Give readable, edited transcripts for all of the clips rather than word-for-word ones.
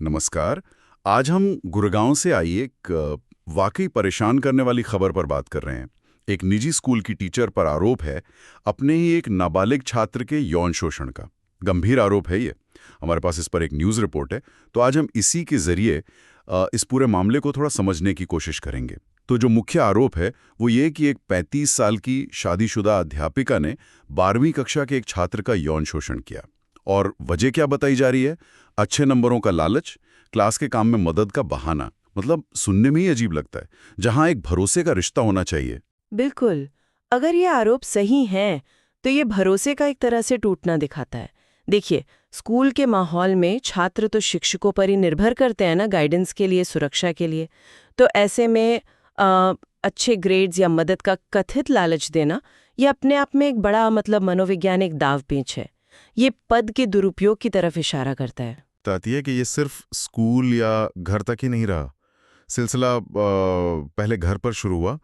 नमस्कार। आज हम गुड़गांव से आई एक वाकई परेशान करने वाली खबर पर बात कर रहे हैं। एक निजी स्कूल की टीचर पर आरोप है अपने ही एक नाबालिग छात्र के यौन शोषण का। गंभीर आरोप है ये। हमारे पास इस पर एक न्यूज़ रिपोर्ट है, तो आज हम इसी के जरिए इस पूरे मामले को थोड़ा समझने की कोशिश करेंगे। तो जो मुख्य आरोप है वो ये कि एक 35 साल की शादीशुदा अध्यापिका ने 12वीं कक्षा के एक छात्र का यौन शोषण किया। और वजह क्या बताई जा रही है? अच्छे नंबरों का लालच, क्लास के काम में मदद का बहाना। मतलब सुनने में ही अजीब लगता है, जहां एक भरोसे का रिश्ता होना चाहिए। बिल्कुल। अगर ये आरोप सही हैं, तो ये भरोसे का एक तरह से टूटना दिखाता है। देखिए, स्कूल के माहौल में छात्र तो शिक्षकों पर ही निर्भर करते हैं ना, गाइडेंस के लिए, सुरक्षा के लिए। तो ऐसे में अच्छे ग्रेड्स या मदद का कथित लालच देना, ये अपने आप में एक बड़ा मनोवैज्ञानिक दांवपेच है। ये पद के दुरुपयोग की तरफ इशारा करता है। बताती है कि ये सिर्फ स्कूल या घर तक ही नहीं रहा। सिलसिला पहले घर पर शुरू हुआ,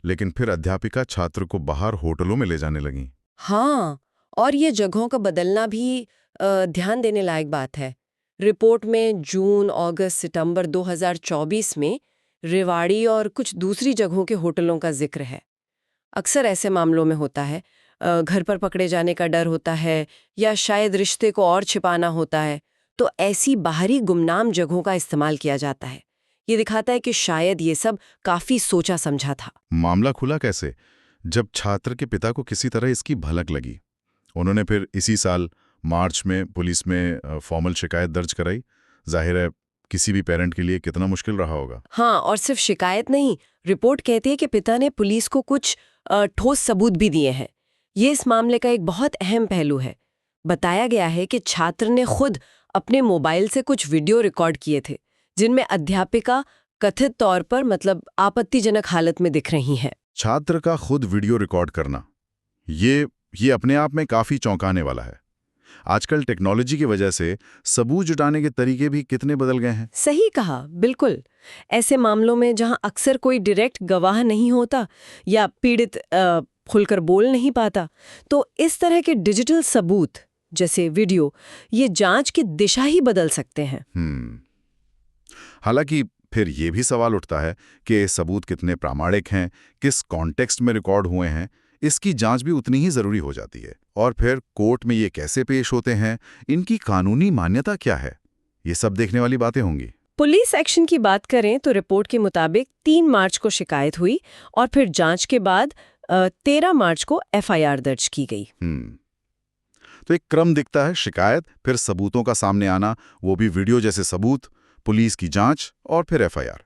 लेकिन फिर अध्यापिका छात्र को बाहर होटलों में ले जाने लगी। हाँ, और ये जगहों का बदलना भी ध्यान देने लायक बात है। रिपोर्ट में जून, अगस्त, सितंबर 2024 में रेवाड़ी और कुछ दूसरी जगहों के होटलों का जिक्र है। अक्सर ऐसे मामलों में होता है, घर पर पकड़े जाने का डर होता है या शायद रिश्ते को और छिपाना होता है, तो ऐसी बाहरी गुमनाम जगहों का इस्तेमाल किया जाता है। ये दिखाता है कि शायद ये सब काफी सोचा समझा था। मामला खुला कैसे? जब छात्र के पिता को किसी तरह इसकी भनक लगी। उन्होंने फिर इसी साल मार्च में पुलिस में फॉर्मल शिकायत दर्ज कराई। जाहिर है किसी भी पेरेंट के लिए कितना मुश्किल रहा होगा। हाँ, और सिर्फ शिकायत नहीं, रिपोर्ट कहती है कि पिता ने पुलिस को कुछ ठोस सबूत भी दिए हैं। ये इस मामले का एक बहुत अहम पहलू है। बताया गया है कि छात्र ने खुद अपने मोबाइल से कुछ वीडियो रिकॉर्ड किए थे, जिनमें अध्यापिका कथित तौर पर आपत्तिजनक हालत में दिख रही हैं। छात्र का खुद वीडियो रिकॉर्ड करना, ये अपने आप में काफी चौंकाने वाला है। आजकल टेक्नोलॉजी की वजह से सबूत जुटाने के तरीके भी कितने बदल गए हैं। सही कहा, बिल्कुल। ऐसे मामलों में जहां अक्सर कोई डायरेक्ट गवाह नहीं होता या पीड़ित खुलकर बोल नहीं पाता, तो इस तरह के डिजिटल सबूत जैसे वीडियो, ये जांच की दिशा ही बदल सकते हैं। हालांकि फिर ये भी सवाल उठता है कि सबूत कितने प्रामाणिक हैं, किस कॉन्टेक्स्ट में रिकॉर्ड हुए हैं, इसकी जांच भी उतनी ही जरूरी हो जाती है। और फिर कोर्ट में ये कैसे पेश होते हैं, इनकी कानूनी मान्यता क्या है, ये सब देखने वाली बातें होंगी। पुलिस एक्शन की बात करें तो रिपोर्ट के मुताबिक 3 मार्च को शिकायत हुई और फिर जांच के बाद 13 मार्च को एफआईआर दर्ज की गई। तो एक क्रम दिखता है, शिकायत, फिर सबूतों का सामने आना, वो भी वीडियो जैसे सबूत, पुलिस की जांच और फिर एफआईआर।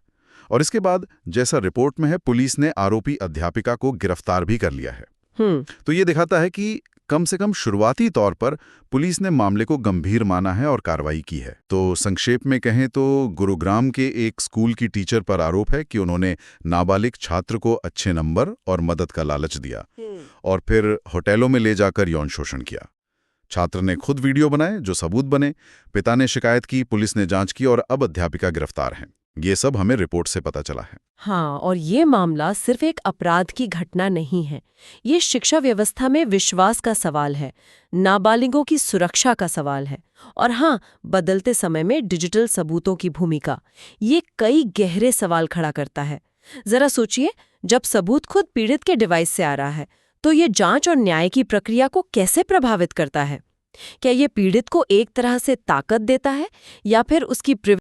और इसके बाद जैसा रिपोर्ट में है, पुलिस ने आरोपी अध्यापिका को गिरफ्तार भी कर लिया है। तो ये दिखाता है कि कम से कम शुरुआती तौर पर पुलिस ने मामले को गंभीर माना है और कार्रवाई की है। तो संक्षेप में कहें तो गुरुग्राम के एक स्कूल की टीचर पर आरोप है कि उन्होंने नाबालिग छात्र को अच्छे नंबर और मदद का लालच दिया और फिर होटलों में ले जाकर यौन शोषण किया। छात्र ने खुद वीडियो बनाए जो सबूत बने, पिता ने शिकायत की, पुलिस ने जांच की और अब अध्यापिका गिरफ्तार है। ये सब हमें रिपोर्ट से पता चला है। हाँ, और ये मामला सिर्फ एक अपराध की घटना नहीं है। ये शिक्षा व्यवस्था में विश्वास का सवाल है, नाबालिगों की सुरक्षा का सवाल है, और हाँ, बदलते समय में डिजिटल सबूतों की भूमिका। ये कई गहरे सवाल खड़ा करता है। जरा सोचिए, जब सबूत खुद पीड़ित के डिवाइस से आ रहा है, तो ये जांच और न्याय की प्रक्रिया को कैसे प्रभावित करता है? क्या ये पीड़ित को एक तरह से ताकत देता है या फिर उसकी